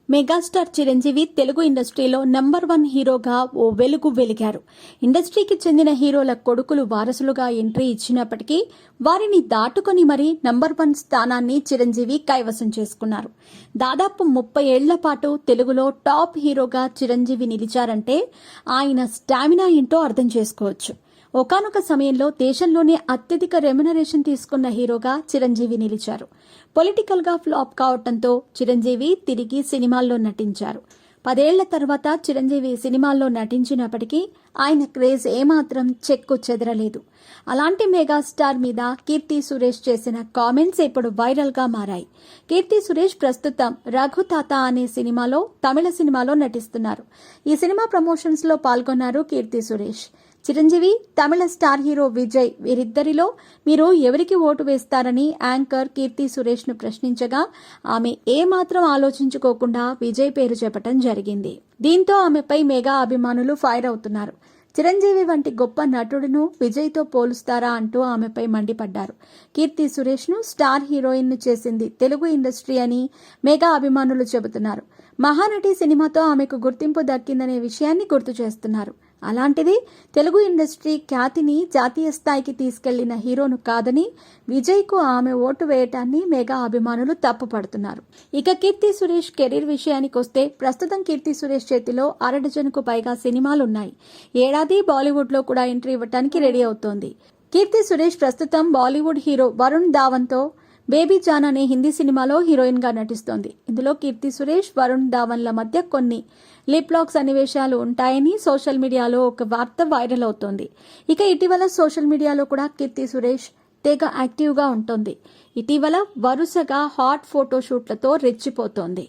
Megastar Chiranjeevi Telugu ఇండస్ట్రీలో number 1 హీరోగా ఓ వెలుగు వెలిగారు. ఇండస్ట్రీకి చెందిన హీరోల కొడుకులు వారసులుగా ఎంట్రీ ఇచ్చినప్పటికీ వారిని దాటుకొని మరీ నంబర్ 1 స్థానాన్ని చిరంజీవి కైవసం చేసుకున్నారు. దాదాపు 30 ఏళ్ల పాటు తెలుగులో టాప్ హీరోగా చిరంజీవి నిలిచారంటే ఆయన స్టామినా ఏంటో అర్థం చేసుకోవచ్చు. ఒకానొక సమయంలో దేశంలోనే అత్యధిక రెమ్యునరేషన్ తీసుకున్న హీరోగా చిరంజీవి నిలిచారు. పొలిటికల్ గా ఫ్లాప్ కావడంతో చిరంజీవి తిరిగి సినిమాల్లో నటించారు. 10 ఏళ్ల తర్వాత చిరంజీవి సినిమాల్లో నటించినప్పటికీ ఆయన క్రేజ్ ఏమాత్రం చెక్కు చెదరలేదు. అలాంటి మెగాస్టార్ మీద కీర్తి సురేష్ చేసిన కామెంట్స్ ఇప్పుడు వైరల్ గా మారాయి. కీర్తి సురేష్ ప్రస్తుతం రఘుతాత అనే సినిమాలో తమిళ సినిమాలో నటిస్తున్నారు. ఈ సినిమా ప్రమోషన్స్ లో పాల్గొన్నారు కీర్తి సురేష్. చిరంజీవి, తమిళ స్టార్ హీరో విజయ్ వీరిద్దరిలో మీరు ఎవరికి ఓటు వేస్తారని యాంకర్ కీర్తి సురేష్ ను ప్రశ్నించగా ఆమె ఏమాత్రం ఆలోచించుకోకుండా విజయ్ పేరు చెప్పటం జరిగింది. దీంతో ఆమెపై మెగా అభిమానులు ఫైర్ అవుతున్నారు. చిరంజీవి వంటి గొప్ప నటుడును విజయ్తో పోలుస్తారా అంటూ ఆమెపై మండిపడ్డారు. కీర్తి సురేష్ ను స్టార్ హీరోయిన్ ను చేసింది తెలుగు ఇండస్ట్రీ అని మెగా అభిమానులు చెబుతున్నారు. మహానటి సినిమాతో ఆమెకు గుర్తింపు దక్కిందనే విషయాన్ని గుర్తు చేస్తున్నారు. అలాంటిది తెలుగు ఇండస్ట్రీ ఖ్యాతిని జాతీయ స్థాయికి తీసుకెళ్లిన హీరోను కాదని విజయ్కు ఆమె ఓటు వేయటాన్ని మెగా అభిమానులు తప్పుపడుతున్నారు. ఇక కీర్తి సురేష్ కెరీర్ విషయానికి వస్తే ప్రస్తుతం కీర్తి సురేష్ చేతిలో 1/2 డజనుకు పైగా సినిమాలున్నాయి. ఏడాది బాలీవుడ్ లో కూడా ఎంట్రీ ఇవ్వడానికి రెడీ అవుతోంది. కీర్తి సురేష్ ప్రస్తుతం బాలీవుడ్ హీరో వరుణ్ ధావన్తో బేబీ జాన్ అనే హిందీ సినిమాలో హీరోయిన్ గా నటిస్తోంది. ఇందులో కీర్తి సురేష్, వరుణ్ ధావన్ల మధ్య కొన్ని లిప్ లాక్ సన్నివేశాలు ఉంటాయని సోషల్ మీడియాలో ఒక వార్త వైరల్ అవుతోంది. ఇక ఇటీవల సోషల్ మీడియాలో కూడా కీర్తి సురేష్ తెగ యాక్టివ్ గా ఉంటోంది. ఇటీవల వరుసగా హాట్ ఫోటోషూట్లతో రెచ్చిపోతోంది.